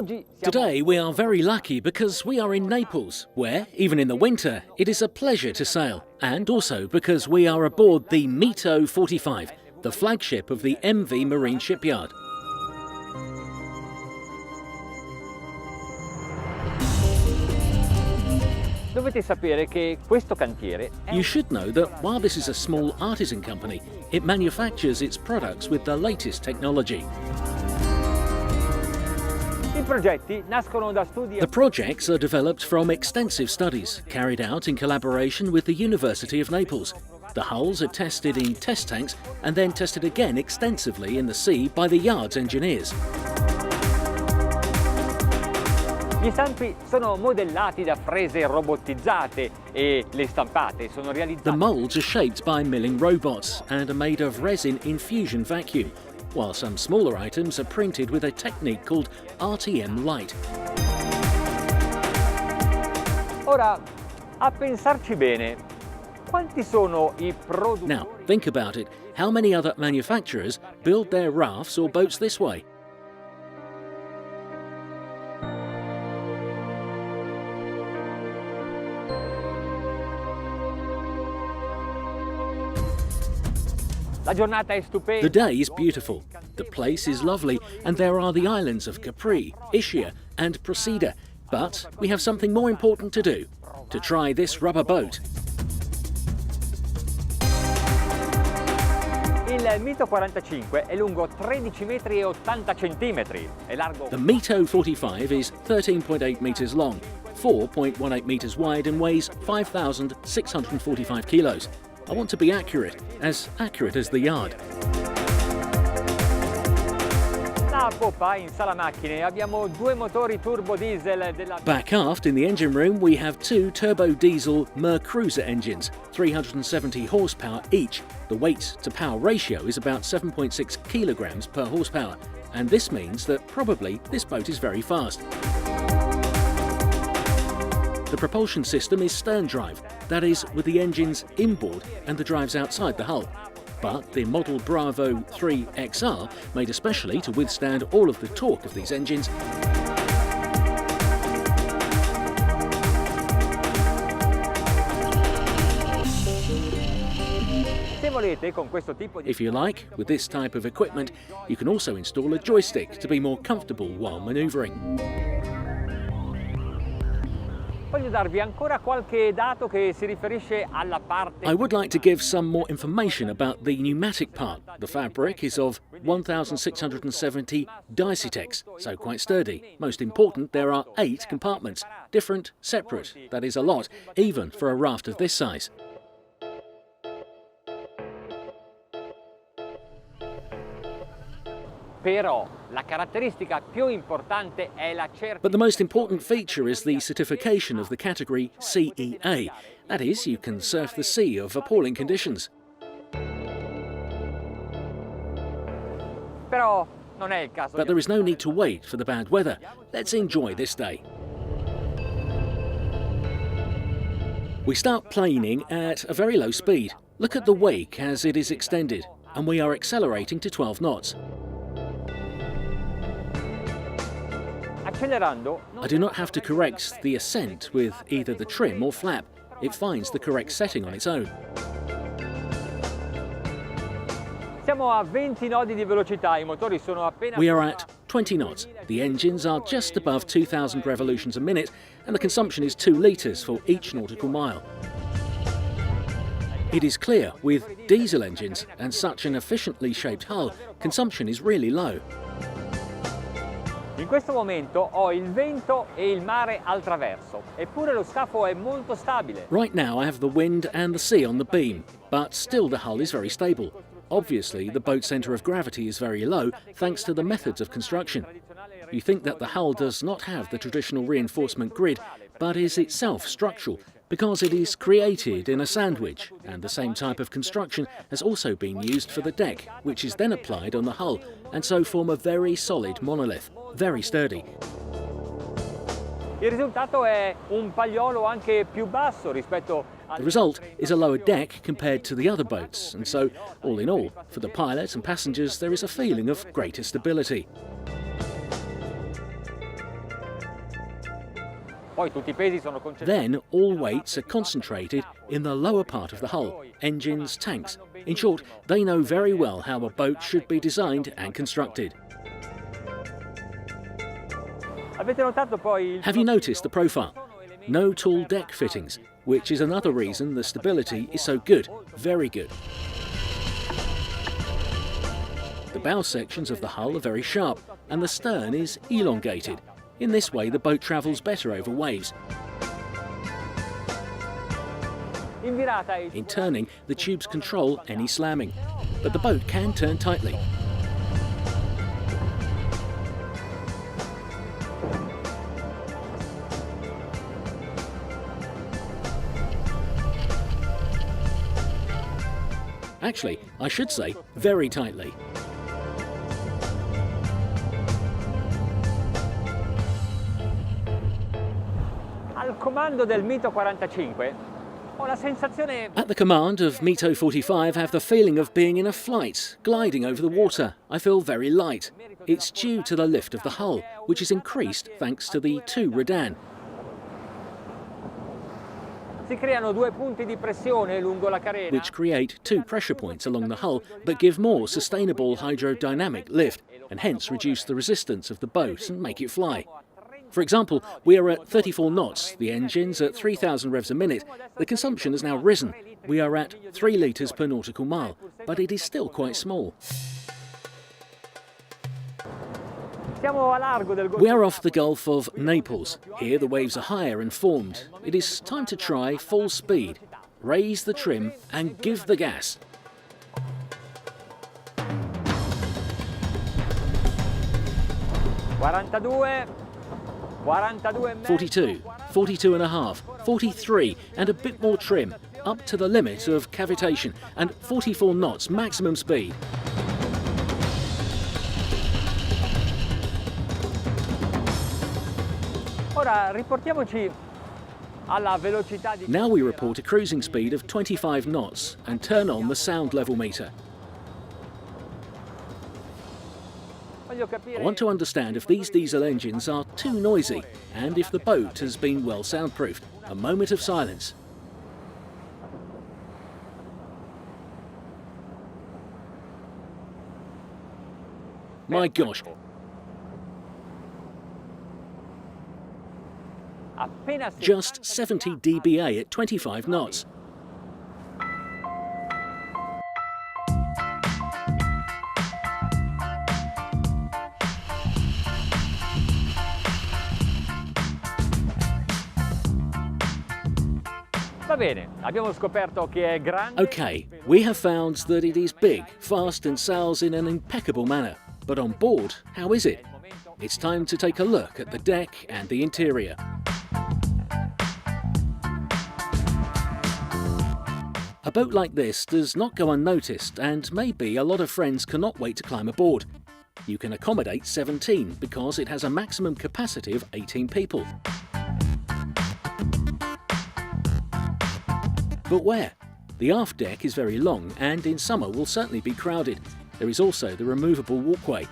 Today we are very lucky because we are in Naples, where, even in the winter, it is a pleasure to sail, and also because we are aboard the MITO 45, the flagship of the MV Marine Shipyard. You should know that while this is a small artisan company, it manufactures its products with the latest technology. The projects are developed from extensive studies carried out in collaboration with the University of Naples. The hulls are tested in test tanks and then tested again extensively in the sea by the yard's engineers. Gli stampi sono modellati da frese robotizzate e le stampate sono realizzate. The molds are shaped by milling robots and are made of resin infusion vacuum, while some smaller items are printed with a technique called RTM light. Ora, a pensarci bene, quanti sono I produttori? Now, think about it. How many other manufacturers build their rafts or boats this way? The day is beautiful, the place is lovely, and there are the islands of Capri, Ischia and Procida. But we have something more important to do, to try this rubber boat. Il MITO 45 è lungo 13 metri e 80 centimetri. È largo. The MITO 45 is 13.8 meters long, 4.18 meters wide and weighs 5,645 kilos. I want to be accurate as the yard. Back aft in the engine room we have two turbo diesel Cruiser engines, 370 horsepower each. The weight to power ratio is about 7.6 kilograms per horsepower, and this means that probably this boat is very fast. The propulsion system is stern drive, that is, with the engines inboard and the drives outside the hull. But the model Bravo 3 XR, made especially to withstand all of the torque of these engines, if you like, with this type of equipment, you can also install a joystick to be more comfortable while manoeuvring. I would like to give some more information about the pneumatic part. The fabric is of 1,670 Dicitex, so quite sturdy. Most important, there are 8 compartments, different, separate. That is a lot, even for a raft of this size. But the most important feature is the certification of the category CEA. That is, you can surf the sea of appalling conditions. But there is no need to wait for the bad weather. Let's enjoy this day. We start planing at a very low speed. Look at the wake as it is extended, and we are accelerating to 12 knots. I do not have to correct the ascent with either the trim or flap. It finds the correct setting on its own. We are at 20 knots. The engines are just above 2,000 revolutions a minute, and the consumption is 2 litres for each nautical mile. It is clear, with diesel engines and such an efficiently shaped hull, consumption is really low. In questo momento ho il vento e il mare al traverso, eppure lo scafo è molto stabile. Right now I have the wind and the sea on the beam, but still the hull is very stable. Obviously, the boat's centre of gravity is very low thanks to the methods of construction. You think that the hull does not have the traditional reinforcement grid, but is itself structural, because it is created in a sandwich, and the same type of construction has also been used for the deck, which is then applied on the hull, and so form a very solid monolith, very sturdy. Il risultato è un pagliolo anche più basso rispetto. The result is a lower deck compared to the other boats, and so, all in all, for the pilot and passengers there is a feeling of greater stability. Poi tutti I pesi sono concentrati. Then all weights are concentrated in the lower part of the hull, engines, tanks. In short, they know very well how a boat should be designed and constructed. Avete notato poi Have you noticed the profile? No tall deck fittings, which is another reason the stability is so good, very good. The bow sections of the hull are very sharp and the stern is elongated. In this way the boat travels better over waves. in virata In turning, the tubes control any slamming, but the boat can turn tightly. Actually, I should say very tightly. Al comando del MITO 45 ho la sensazione At the command of MITO 45, I have the feeling of being in a flight, gliding over the water. I feel very light. It's due to the lift of the hull, which is increased thanks to the 2 redan. si creano due punti di pressione lungo la carena. Which create 2 pressure points along the hull but give more sustainable hydrodynamic lift and hence reduce the resistance of the boat and make it fly. For example, we are at 34 knots, the engine's at 3,000 revs a minute. The consumption has now risen. We are at 3 litres per nautical mile, but it is still quite small. Siamo a largo del We are off the Gulf of Naples. Here the waves are higher and formed. It is time to try full speed. Raise the trim and give the gas. Quarantadue, 42, 42 and a half, 43 and a bit more trim, up to the limit of cavitation and 44 knots maximum speed. Ora riportiamoci alla velocità di Now we report a cruising speed of 25 knots and turn on the sound level meter. Voglio capire I want to understand if these diesel engines are too noisy and if the boat has been well soundproofed. A moment of silence. My gosh, appena just 70 dBA at 25 knots. Va bene, abbiamo scoperto che è grande. Okay, we have found that it is big, fast and sails in an impeccable manner. But on board, how is it? It's time to take a look at the deck and the interior. A boat like this does not go unnoticed, and maybe a lot of friends cannot wait to climb aboard. You can accommodate 17 because it has a maximum capacity of 18 people. But where? The aft deck is very long and in summer will certainly be crowded. There is also the removable walkway.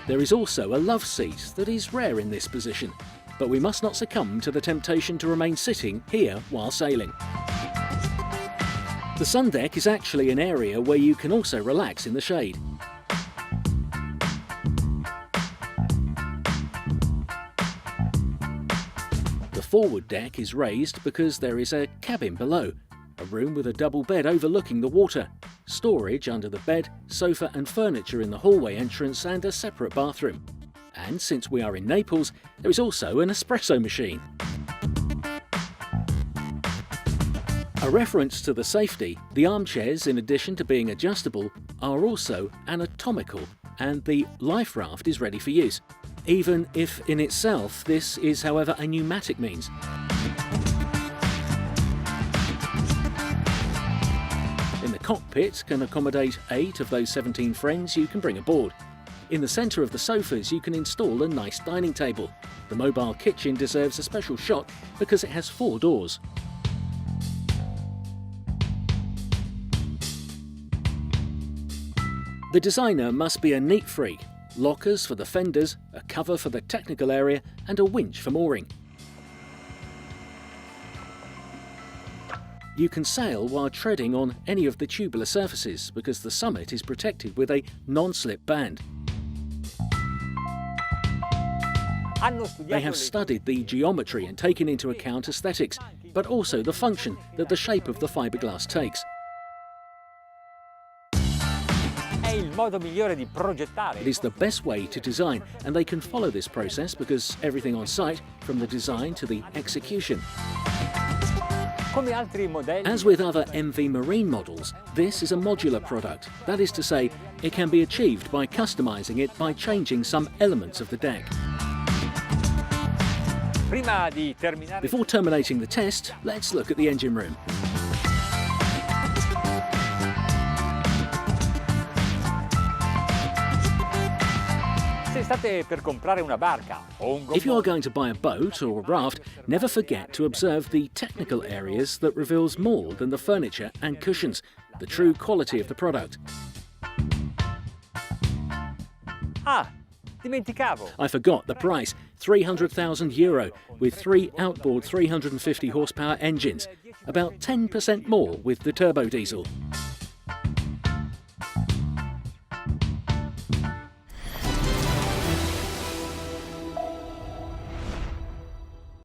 There is also a love seat that is rare in this position, but we must not succumb to the temptation to remain sitting here while sailing. The sun deck is actually an area where you can also relax in the shade. The forward deck is raised because there is a cabin below, a room with a double bed overlooking the water, storage under the bed, sofa and furniture in the hallway entrance and a separate bathroom. And since we are in Naples, there is also an espresso machine. A reference to the safety, the armchairs, in addition to being adjustable, are also anatomical, and the life raft is ready for use, even if in itself this is, however, a pneumatic means. In the cockpit can accommodate 8 of those 17 friends you can bring aboard. In the centre of the sofas you can install a nice dining table. The mobile kitchen deserves a special shot because it has 4 doors. The designer must be a neat freak. lockers for the fenders, a cover for the technical area and a winch for mooring. You can sail while treading on any of the tubular surfaces because the summit is protected with a non-slip band. They have studied the geometry and taken into account aesthetics, but also the function that the shape of the fiberglass takes. It is the best way to design, and they can follow this process because everything on site, from the design to the execution. As with other MV Marine models, this is a modular product. That is to say, it can be achieved by customizing it by changing some elements of the deck. Before terminating the test, let's look at the engine room. If you are going to buy a boat or a raft, never forget to observe the technical areas that reveals more than the furniture and cushions, the true quality of the product. I forgot the price, €300,000 with 3 outboard 350 horsepower engines, about 10% more with the turbo diesel.